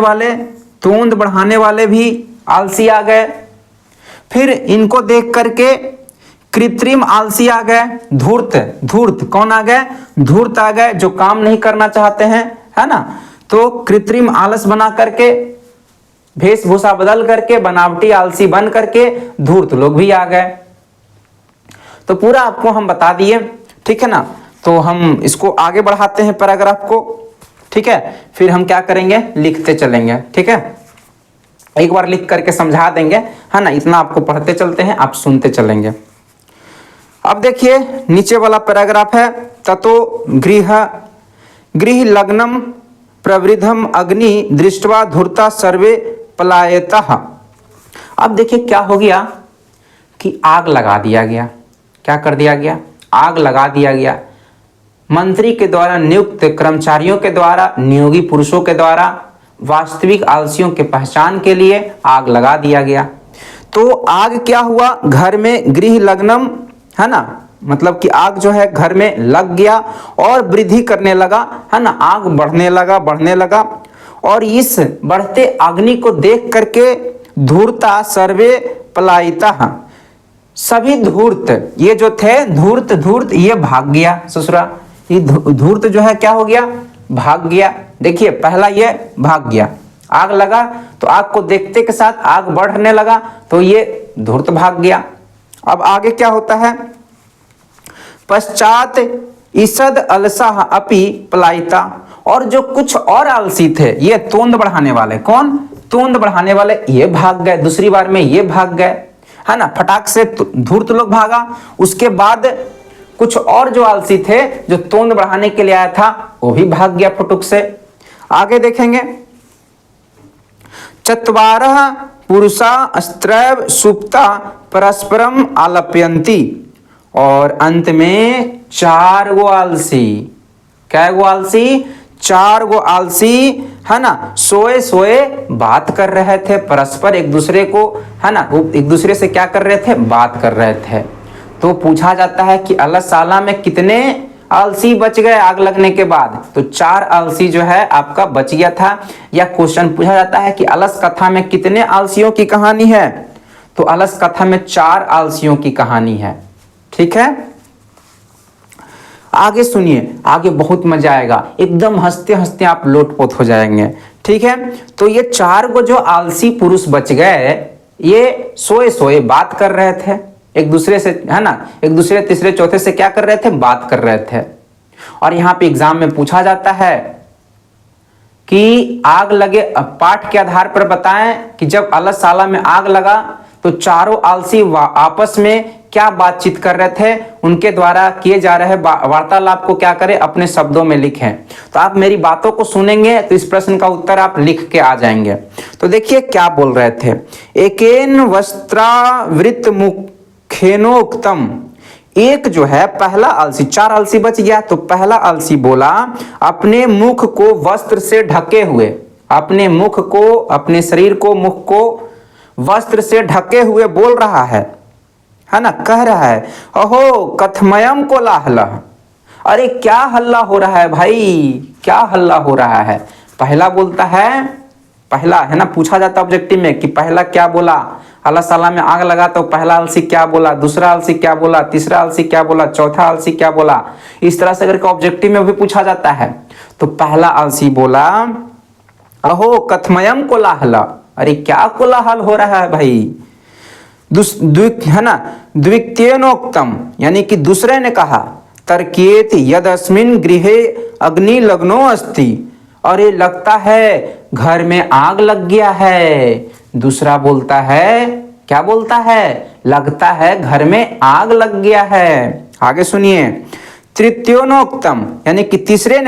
वाले भी आलसी आ गए। फिर इनको देख करके कृत्रिम आलसी आ गए, धूर्त कौन आ गए, धूर्त आ गए, जो काम नहीं करना चाहते हैं, है ना। तो कृत्रिम आलस बना करके, वेशभूषा बदल करके, बनावटी आलसी बन करके धूर्त लोग भी आ गए। तो पूरा आपको हम बता दिए, ठीक है ना। तो हम इसको आगे बढ़ाते हैं पैराग्राफ को, ठीक है। फिर हम क्या करेंगे, लिखते चलेंगे, ठीक है। एक बार लिख करके समझा देंगे, है ना। इतना आपको पढ़ते चलते हैं, आप सुनते चलेंगे। अब देखिए नीचे वाला पैराग्राफ है, ततो गृह लग्नम प्रवृद्धम अग्नि दृष्ट्वा धूर्ता सर्वे पलायतः। अब देखिए क्या हो गया कि आग लगा दिया गया। क्या कर दिया गया, आग लगा दिया गया। मंत्री के द्वारा नियुक्त कर्मचारियों के द्वारा, नियोगी पुरुषों के द्वारा वास्तविक आलसियों के पहचान के लिए आग लगा दिया गया। तो आग क्या हुआ, घर में गृह लग्नम, है ना, मतलब कि आग जो है घर में लग गया और वृद्धि करने लगा, है ना। आग बढ़ने लगा और इस बढ़ते अग्नि को देख करके धूर्ता सर्वे पलायिता, सभी धूर्त, ये जो थे धूर्त ये भाग गया ससुरा। ये धूर्त जो है क्या हो गया, भाग गया। देखिए पहला ये भाग गया, आग लगा तो आग को देखते के साथ आग बढ़ने लगा तो ये धूर्त भाग गया। अब आगे क्या होता है, पश्चात ईषद अलसा अपि पलायिता, और जो कुछ और आलसी थे, ये तोंद बढ़ाने वाले, कौन, तोंद बढ़ाने वाले, ये भाग गए। दूसरी बार में ये भाग गए, है ना, फटाक से धूर्त लोग भागा। उसके बाद कुछ और जो आलसी थे, जो तोंद बढ़ाने के लिए आया था, वो भी भाग गया फुटुक से। आगे देखेंगे, चत्वारः पुरुषा अस्त्रैव सुप्ता परस्परम आलप्यन्ति, और अंत में 4 गो आलसी, क्या गो आलसी, 4 गो आलसी, है ना, सोए बात कर रहे थे परस्पर, एक दूसरे को, है ना, एक दूसरे से क्या कर रहे थे, बात कर रहे थे। तो पूछा जाता है कि अलसाला में कितने आलसी बच गए आग लगने के बाद, तो 4 आलसी जो है आपका बच गया था। या क्वेश्चन पूछा जाता है कि अलस कथा में कितने आलसियों की कहानी है, तो अलस कथा में 4 आलसियों की कहानी है, ठीक है। आगे सुनिए, आगे बहुत मजा आएगा, एकदम हंसते हंसते आप लोटपोट हो जाएंगे, ठीक है। तो ये 4 को जो आलसी पुरुष बच गए, ये सोए बात कर रहे थे एक दूसरे से, है ना, एक दूसरे तीसरे चौथे से क्या कर रहे थे, बात कर रहे थे। और यहाँ पे एग्जाम में पूछा जाता है कि आग लगे, पाठ के आधार पर बताएं कि जब अलसाला में आग लगा तो चारों आलसी आपस में क्या बातचीत कर रहे थे, उनके द्वारा किए जा रहे वार्तालाप को क्या करें, अपने शब्दों में लिखें। तो आप मेरी बातों को सुनेंगे तो इस प्रश्न का उत्तर आप लिख के आ जाएंगे। तो देखिए क्या बोल रहे थे, एकेन वस्त्रावृत मुखेनोक्तम, एक जो है पहला आलसी, 4 आलसी बच गया, तो पहला आलसी बोला अपने मुख को वस्त्र से ढके हुए, अपने मुख को, अपने शरीर को, मुख को वस्त्र से ढके हुए बोल रहा है ना, कह रहा है, अहो कथमयम को लाहला, अरे क्या हल्ला हो रहा है भाई, क्या हल्ला हो रहा है। पहला बोलता है, पहला है ना, पूछा जाता ऑब्जेक्टिव में कि पहला क्या बोला, अलसाला में आग लगा तो पहला आलसी क्या बोला, दूसरा आलसी क्या बोला, तीसरा आलसी क्या बोला, चौथा आलसी क्या बोला। इस तरह से अगर ऑब्जेक्टिव में भी पूछा जाता है तो पहला आलसी बोला अहो कथमयम कोलाहल, अरे क्या कोलाहल हो रहा है भाई। है ना, द्वितीयोक्तम, यानी कि दूसरे ने कहा, तर्केत यदस्मिन गृहे अग्नि लग्नो अस्ति, अरे लगता है घर में आग लग गया है। दूसरा बोलता है, क्या बोलता है, लगता है घर में आग लग गया है। आगे सुनिए, तृतीयोक्तम, यानी कि तीसरे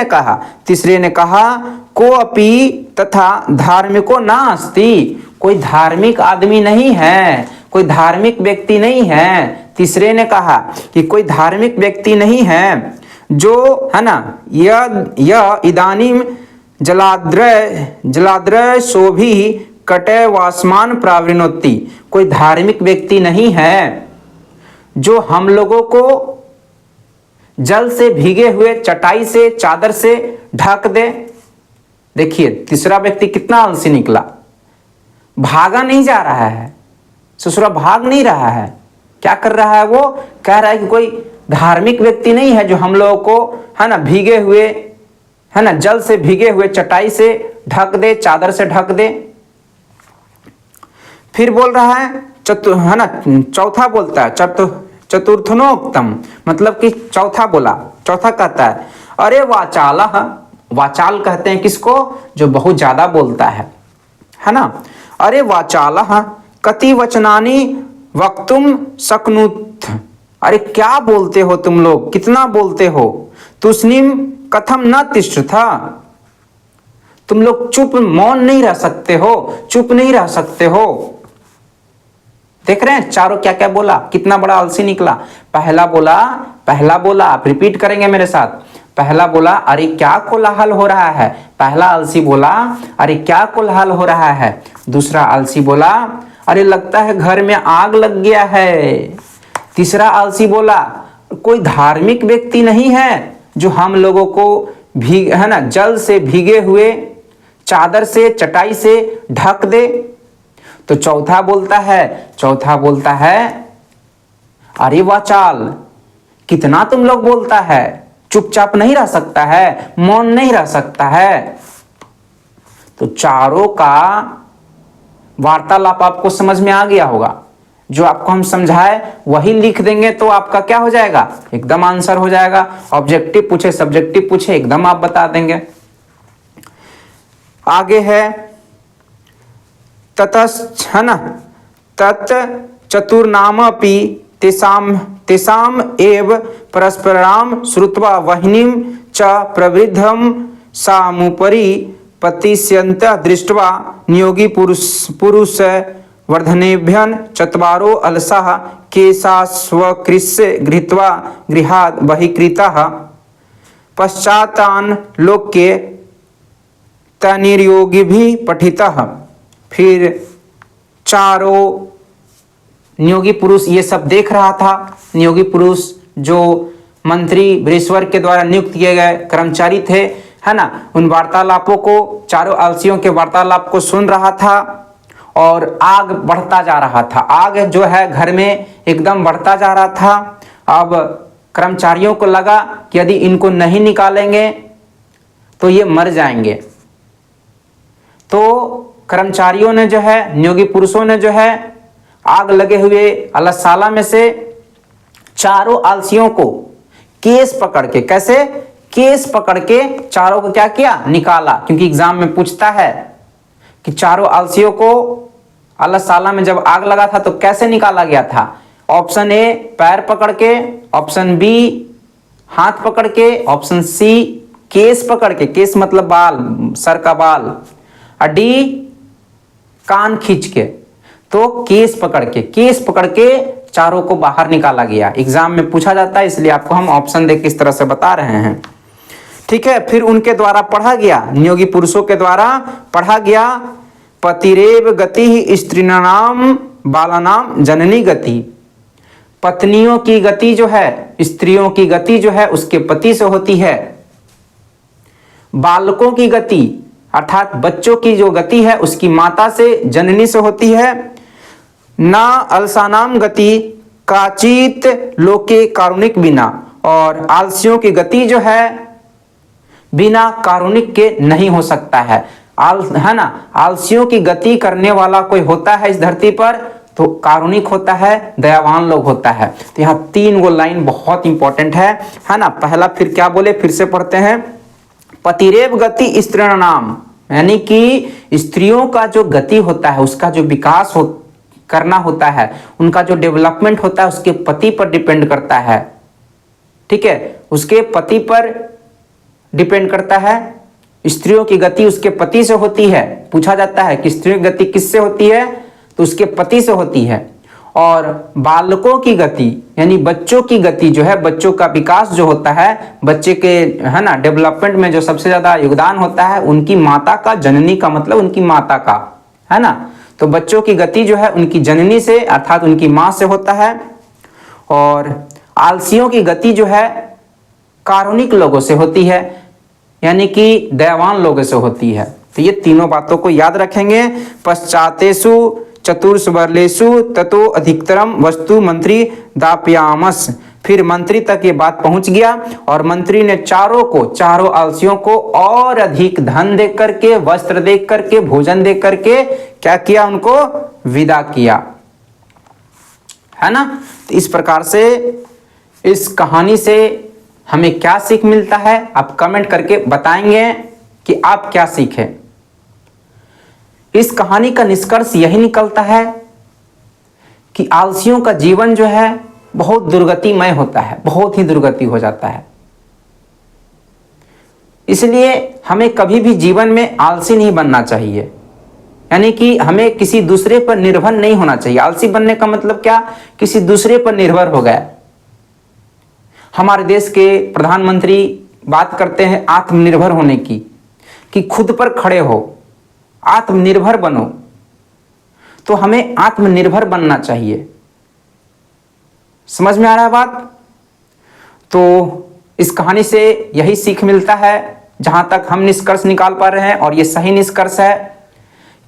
ने कहा को अपि तथा धार्मिको ना अस्ति, कोई धार्मिक आदमी नहीं है, कोई धार्मिक व्यक्ति नहीं है। तीसरे ने कहा कि कोई धार्मिक व्यक्ति नहीं है जो, है ना, यह इदानीम जलाद्रय शोभी कटे वासमान प्रावृणोति, कोई धार्मिक व्यक्ति नहीं है जो हम लोगों को जल से भीगे हुए चटाई से, चादर से ढक दे। देखिए तीसरा व्यक्ति कितना आलसी निकला, भागा नहीं जा रहा है, ससुरा भाग नहीं रहा है, क्या कर रहा है, वो कह रहा है कि कोई धार्मिक व्यक्ति नहीं है जो हम लोगों को, है ना, भीगे हुए, है ना, जल से भीगे हुए चटाई से ढक दे, चादर से ढक दे। फिर बोल रहा है है ना, चौथा बोलता है, चतुर्थनोक्तम, मतलब कि चौथा बोला, चौथा कहता है अरे वाचालः, वाचाल कहते हैं किसको, जो बहुत ज्यादा बोलता है ना। अरे वाचालः कति वचनानि वक्तुम शक्नुत, अरे क्या बोलते हो तुम लोग, कितना बोलते हो। तुस्निम कथम न तिष्ठथा, तुम लोग चुप मौन नहीं रह सकते हो, चुप नहीं रह सकते हो। देख रहे हैं चारों क्या क्या बोला, कितना बड़ा आलसी निकला। पहला बोला, आप रिपीट करेंगे मेरे साथ। पहला बोला अरे क्या कोलाहल हो रहा है, पहला आलसी बोला अरे क्या कोलाहल हो रहा है। दूसरा आलसी बोला अरे लगता है घर में आग लग गया है। तीसरा आलसी बोला कोई धार्मिक व्यक्ति नहीं है जो हम लोगों को भीग है ना जल से भीगे हुए चादर से चटाई से ढक दे। तो चौथा बोलता है अरे वाचाल कितना तुम लोग बोलता है, चुपचाप नहीं रह सकता है, मौन नहीं रह सकता है। तो चारों का वार्तालाप आपको समझ में आ गया होगा। जो आपको हम समझाए वही लिख देंगे तो आपका क्या हो जाएगा, एकदम आंसर हो जाएगा। ऑब्जेक्टिव पूछे सब्जेक्टिव पूछे एकदम आप बता देंगे। आगे है ततश्च है ना, तत् चतुर्नामपि तेषाम एव परस्पराम श्रुत्वा वह्निं च प्रवृद्धं सामुपरि पतिष्यन्तः दृष्ट्वा नियोगी पुरुष वर्धनेभ्यं चत्वारो अलसाः केशास्वकृष्य गृहीत्वा गृहात् बहिकृताः पश्चातान् लोके तनिर्योगिभिः पठितः। फिर चारों नियोगी पुरुष ये सब देख रहा था। नियोगी पुरुष जो मंत्री बृहस्पति के द्वारा नियुक्त किए गए कर्मचारी थे है ना, उन वार्तालापों को, चारों आलसियों के वार्तालाप को सुन रहा था और आग बढ़ता जा रहा था। आग जो है घर में एकदम बढ़ता जा रहा था। अब कर्मचारियों को लगा कि यदि इनको नहीं निकालेंगे तो ये मर जाएंगे। तो कर्मचारियों ने जो है, नियोगी पुरुषों ने जो है आग लगे हुए अलसाला में से चारों आलसियों को केस पकड़ के, कैसे केस पकड़ के चारों को क्या किया, निकाला। क्योंकि एग्जाम में पूछता है कि चारों आलसियों को अलसाला में जब आग लगा था तो कैसे निकाला गया था। ऑप्शन ए पैर पकड़ के, ऑप्शन बी हाथ पकड़ के, ऑप्शन सी केस पकड़ के, केस मतलब बाल, सर का बाल, और डी कान खींच के। तो केस पकड़ के चारों को बाहर निकाला गया। एग्जाम में पूछा जाता है इसलिए आपको हम ऑप्शन देके इस तरह से बता रहे हैं। ठीक है, फिर उनके द्वारा पढ़ा गया, नियोगी पुरुषों के द्वारा पढ़ा गया पतिरेव गति स्त्रीणाम बालानाम जननी गति। पत्नियों की गति जो है, स्त्रियों की गति जो है उसके पति से होती है। बालकों की गति अर्थात बच्चों की जो गति है उसकी माता से, जननी से होती है। ना अलसानाम गति काचित लोके कारुणिक बिना, और आलसियों की गति जो है बिना कारुणिक के नहीं हो सकता है। है ना, आलसियों की गति करने वाला कोई होता है इस धरती पर तो कारुणिक होता है, दयावान लोग होता है। तो यहाँ 3 गो लाइन बहुत इंपॉर्टेंट है ना। पहला फिर क्या बोले, फिर से पढ़ते हैं। पतिरेव गति स्त्रीणाम, यानी कि स्त्रियों का जो गति होता है, उसका जो विकास करना होता है, उनका जो डेवलपमेंट होता है उसके पति पर डिपेंड करता है। ठीक है, उसके पति पर डिपेंड करता है। स्त्रियों की गति उसके पति से होती है। पूछा जाता है कि स्त्रियों की गति किससे होती है, तो उसके पति से होती है। और बालकों की गति यानी बच्चों की गति जो है, बच्चों का विकास जो होता है, बच्चे के है ना डेवलपमेंट में जो सबसे ज्यादा योगदान होता है उनकी माता का, जननी का मतलब उनकी माता का, है ना। तो बच्चों की गति जो है उनकी जननी से अर्थात उनकी माँ से होता है। और आलसियों की गति जो है कारुणिक लोगों से होती है, यानी कि दयावान लोगों से होती है। तो ये तीनों बातों को याद रखेंगे। पश्चातेषु चतुर्स्वर्लेषु ततो अधिकतरम वस्तु मंत्री दाप्यामस। फिर मंत्री तक ये बात पहुंच गया और मंत्री ने चारों आलसियों को और अधिक धन दे करके, वस्त्र दे करके, भोजन दे करके क्या किया, उनको विदा किया, है ना। तो इस प्रकार से इस कहानी से हमें क्या सीख मिलता है, आप कमेंट करके बताएंगे कि आप क्या सीखे। इस कहानी का निष्कर्ष यही निकलता है कि आलसियों का जीवन जो है बहुत दुर्गतिमय होता है, बहुत ही दुर्गति हो जाता है। इसलिए हमें कभी भी जीवन में आलसी नहीं बनना चाहिए, यानी कि हमें किसी दूसरे पर निर्भर नहीं होना चाहिए। आलसी बनने का मतलब क्या, किसी दूसरे पर निर्भर हो गया। हमारे देश के प्रधानमंत्री बात करते हैं आत्मनिर्भर होने की, कि खुद पर खड़े हो, आत्मनिर्भर बनो। तो हमें आत्मनिर्भर बनना चाहिए। समझ में आ रहा है बात। तो इस कहानी से यही सीख मिलता है, जहां तक हम निष्कर्ष निकाल पा रहे हैं, और ये सही निष्कर्ष है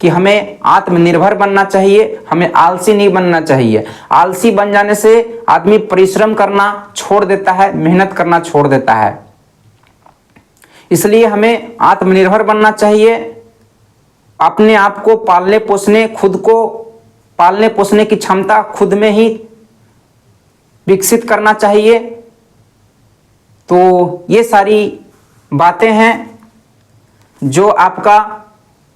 कि हमें आत्मनिर्भर बनना चाहिए, हमें आलसी नहीं बनना चाहिए। आलसी बन जाने से आदमी परिश्रम करना छोड़ देता है, मेहनत करना छोड़ देता है। इसलिए हमें आत्मनिर्भर बनना चाहिए, अपने आप को पालने पोसने, खुद को पालने पोसने की क्षमता खुद में ही विकसित करना चाहिए। तो ये सारी बातें हैं जो आपका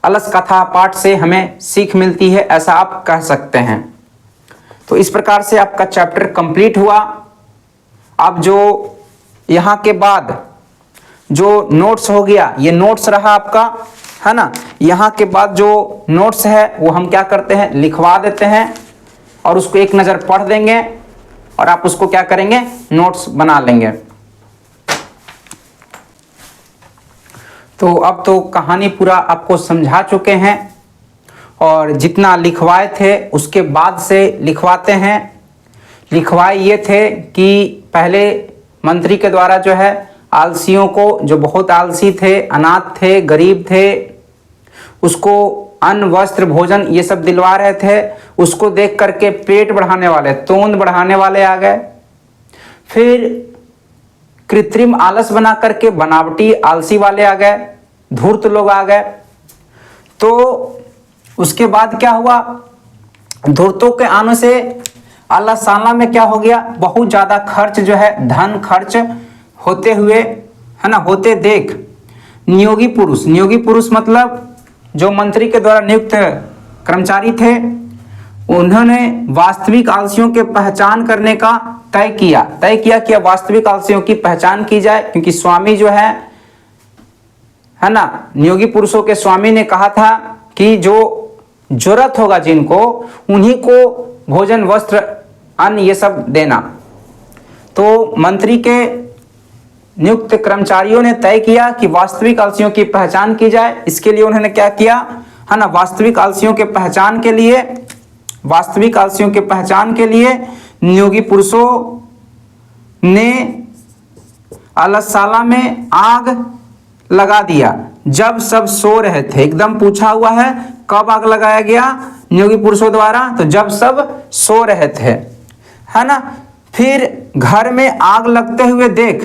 अलस कथा पाठ से हमें सीख मिलती है, ऐसा आप कह सकते हैं। तो इस प्रकार से आपका चैप्टर कंप्लीट हुआ। अब जो यहाँ के बाद जो नोट्स हो गया, ये नोट्स रहा आपका, है ना। यहाँ के बाद जो नोट्स है वो हम क्या करते हैं, लिखवा देते हैं और उसको एक नज़र पढ़ देंगे और आप उसको क्या करेंगे, नोट्स बना लेंगे। तो अब तो कहानी पूरा आपको समझा चुके हैं, और जितना लिखवाए थे उसके बाद से लिखवाते हैं। लिखवाए ये थे कि पहले मंत्री के द्वारा जो है आलसियों को, जो बहुत आलसी थे, अनाथ थे, गरीब थे, उसको अन्न वस्त्र भोजन ये सब दिलवा रहे थे। उसको देख करके पेट बढ़ाने वाले, तोंद बढ़ाने वाले आ गए। फिर कृत्रिम आलस बना करके बनावटी आलसी वाले आ गए, धूर्त लोग आ गए। तो उसके बाद क्या हुआ, धूर्तों के आने से आलसाना में क्या हो गया, बहुत ज़्यादा खर्च जो है, धन खर्च होते हुए, है ना, होते देख नियोगी पुरुष मतलब जो मंत्री के द्वारा नियुक्त कर्मचारी थे, उन्होंने वास्तविक आलसियों के पहचान करने का तय किया कि वास्तविक आलसियों की पहचान की जाए। क्योंकि स्वामी जो है ना, नियोगी पुरुषों के स्वामी ने कहा था कि जो जरूरत होगा जिनको, उन्हीं को भोजन वस्त्र अन्न ये सब देना। तो मंत्री के नियुक्त कर्मचारियों ने तय किया कि वास्तविक आलसियों की पहचान की जाए। इसके लिए उन्होंने क्या किया, है ना, वास्तविक आलसियों के पहचान के लिए नियोगी पुरुषों ने आलसशाला में आग लगा दिया जब सब सो रहे थे। एकदम पूछा हुआ है कब आग लगाया गया नियोगी पुरुषों द्वारा, तो जब सब सो रहे थे, है ना। फिर घर में आग लगते हुए देख,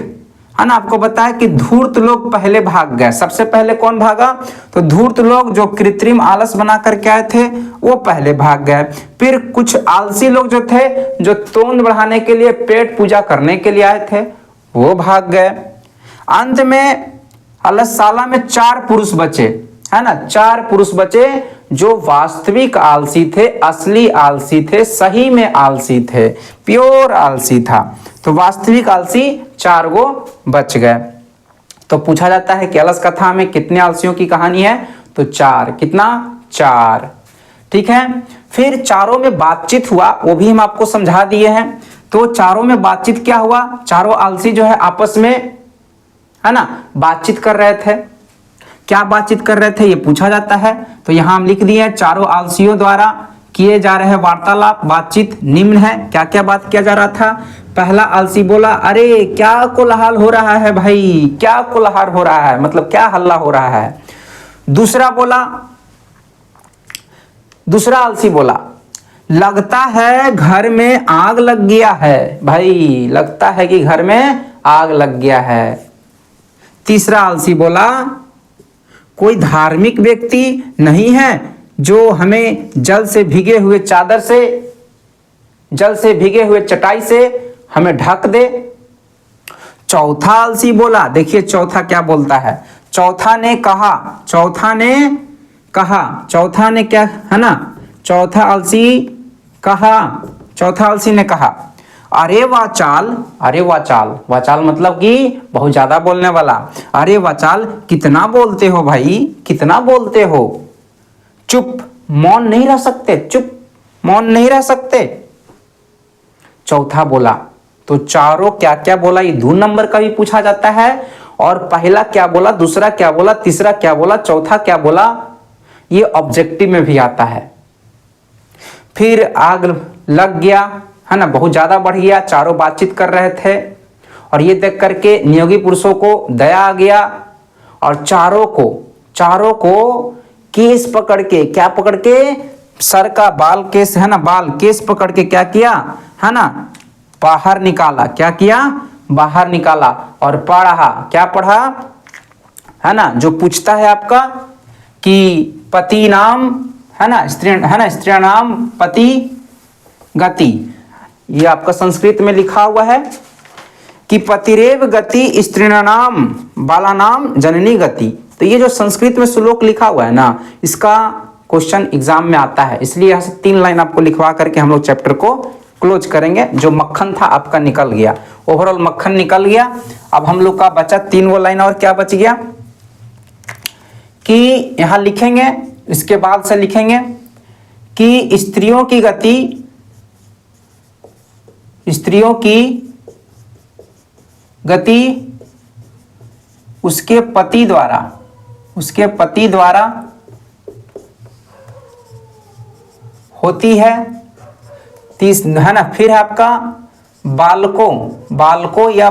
है ना, आपको बताया कि धूर्त लोग पहले भाग गए। सबसे पहले कौन भागा, तो धूर्त लोग जो कृत्रिम आलस बना करके आए थे वो पहले भाग गए। फिर कुछ आलसी लोग जो थे, जो तोंद बढ़ाने के लिए, पेट पूजा करने के लिए आए थे, वो भाग गए। अंत में आलसशाला में 4 पुरुष बचे, है ना, 4 पुरुष बचे जो वास्तविक आलसी थे, असली आलसी थे, सही में आलसी थे, प्योर आलसी था। तो वास्तविक आलसी 4 गो बच गए। तो पूछा जाता है कि अलस कथा में कितने आलसियों की कहानी है, तो 4। कितना, 4। ठीक है। फिर चारों में बातचीत हुआ, वो भी हम आपको समझा दिए हैं। तो चारों में बातचीत क्या हुआ, चारों आलसी जो है आपस में, है ना, बातचीत कर रहे थे। क्या बातचीत कर रहे थे ये पूछा जाता है। तो यहां हम लिख दिए, चारों आलसियों द्वारा किए जा रहे वार्तालाप, बातचीत निम्न है। क्या क्या बात किया जा रहा था। पहला आलसी बोला, अरे क्या कोलाहल हो रहा है भाई, क्या कोलाहल हो रहा है, मतलब क्या हल्ला हो रहा है। दूसरा आलसी बोला, लगता है घर में आग लग गया है भाई, लगता है कि घर में आग लग गया है। तीसरा आलसी बोला, कोई धार्मिक व्यक्ति नहीं है जो हमें जल से भीगे हुए चादर से जल से भीगे हुए चटाई से हमें ढक दे। चौथा आलसी बोला, देखिए चौथा क्या बोलता है। चौथा ने कहा, चौथा ने कहा, चौथा ने क्या है ना, चौथा आलसी कहा, चौथा आलसी ने कहा, अरे वाचाल, अरे वाचाल, वाचाल मतलब कि बहुत ज्यादा बोलने वाला। अरे वाचाल कितना बोलते हो भाई, कितना बोलते हो, चुप, मौन नहीं रह सकते, चुप मौन नहीं रह सकते। चौथा बोला। तो चारों क्या क्या बोला, ये 2 नंबर का भी पूछा जाता है। और पहला क्या बोला, दूसरा क्या बोला, तीसरा क्या बोला, चौथा क्या बोला, ये ऑब्जेक्टिव में भी आता है। फिर आग लग गया है ना, बहुत ज्यादा बढ़ गया, चारों बातचीत कर रहे थे और ये देख करके नियोगी पुरुषों को दया आ गया और चारों को केस पकड़ के, क्या पकड़ के, सर का बाल केस है ना, बाल केस पकड़ के क्या किया है ना, बाहर निकाला। क्या किया, बाहर निकाला और पढ़ा। क्या पढ़ा है ना, जो पूछता है आपका कि पति नाम है ना, स्त्री है ना, स्त्री नाम पति गति, ये आपका संस्कृत में लिखा हुआ है कि पतिरेव गति स्त्रीणाम बालानाम जननी गति। तो ये जो संस्कृत में श्लोक लिखा हुआ है ना, इसका क्वेश्चन एग्जाम में आता है, इसलिए यहाँ से 3 लाइन आपको लिखवा करके हम लोग चैप्टर को क्लोज करेंगे। जो मक्खन था आपका निकल गया, ओवरऑल मक्खन निकल गया। अब हम लोग का बचा 3 वो लाइन और क्या बच गया कि यहां लिखेंगे, इसके बाद से लिखेंगे कि स्त्रियों की गति उसके पति द्वारा होती है। है ना, फिर है आपका बालकों या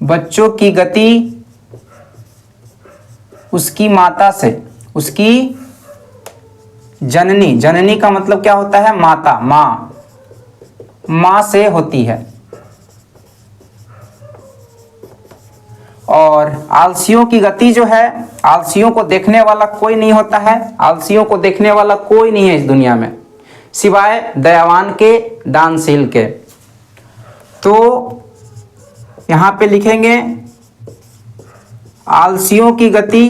बच्चों की गति उसकी माता से, उसकी जननी का मतलब क्या होता है, माता, माँ से होती है। और आलसियों की गति जो है, आलसियों को देखने वाला कोई नहीं होता है, आलसियों को देखने वाला कोई नहीं है इस दुनिया में सिवाय दयावान के, दानशील के। तो यहां पे लिखेंगे आलसियों की गति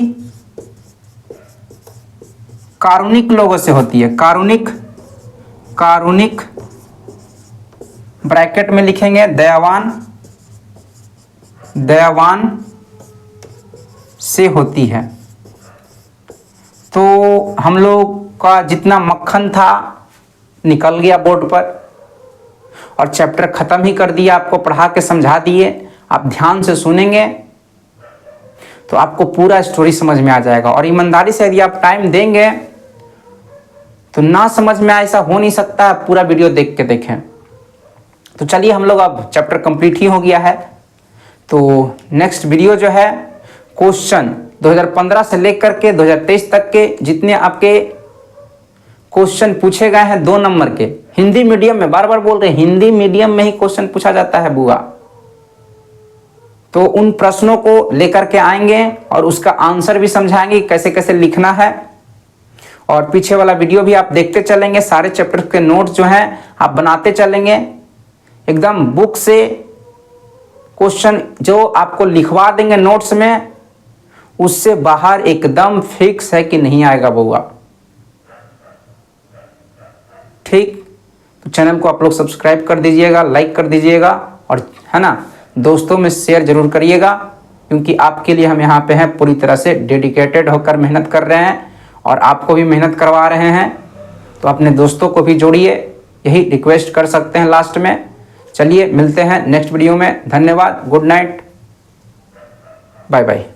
कारुणिक लोगों से होती है, कारुणिक ब्रैकेट में लिखेंगे दयावान से होती है। तो हम लोग का जितना मक्खन था निकल गया बोर्ड पर और चैप्टर खत्म ही कर दिया, आपको पढ़ा के समझा दिए। आप ध्यान से सुनेंगे तो आपको पूरा स्टोरी समझ में आ जाएगा। और ईमानदारी से यदि आप टाइम देंगे तो ना समझ में ऐसा हो नहीं सकता, पूरा वीडियो देख के देखें। तो चलिए हम लोग अब चैप्टर कंप्लीट ही हो गया है। तो नेक्स्ट वीडियो जो है क्वेश्चन 2015 से लेकर के 2023 तक के जितने आपके क्वेश्चन पूछे गए हैं 2 नंबर के, हिंदी मीडियम में, बार बार बोल रहे हैं हिंदी मीडियम में ही क्वेश्चन पूछा जाता है बुआ। तो उन प्रश्नों को लेकर के आएंगे और उसका आंसर भी समझाएंगे कैसे कैसे लिखना है। और पीछे वाला वीडियो भी आप देखते चलेंगे, सारे चैप्टर के नोट्स जो हैं आप बनाते चलेंगे। एकदम बुक से क्वेश्चन जो आपको लिखवा देंगे नोट्स में, उससे बाहर एकदम फिक्स है कि नहीं आएगा बउआ। ठीक, तो चैनल को आप लोग सब्सक्राइब कर दीजिएगा, लाइक कर दीजिएगा और है ना दोस्तों में शेयर जरूर करिएगा, क्योंकि आपके लिए हम यहाँ पे हैं पूरी तरह से डेडिकेटेड होकर मेहनत कर रहे हैं और आपको भी मेहनत करवा रहे हैं। तो अपने दोस्तों को भी जोड़िए, यही रिक्वेस्ट कर सकते हैं लास्ट में। चलिए मिलते हैं नेक्स्ट वीडियो में। धन्यवाद, गुड नाइट, बाय बाय।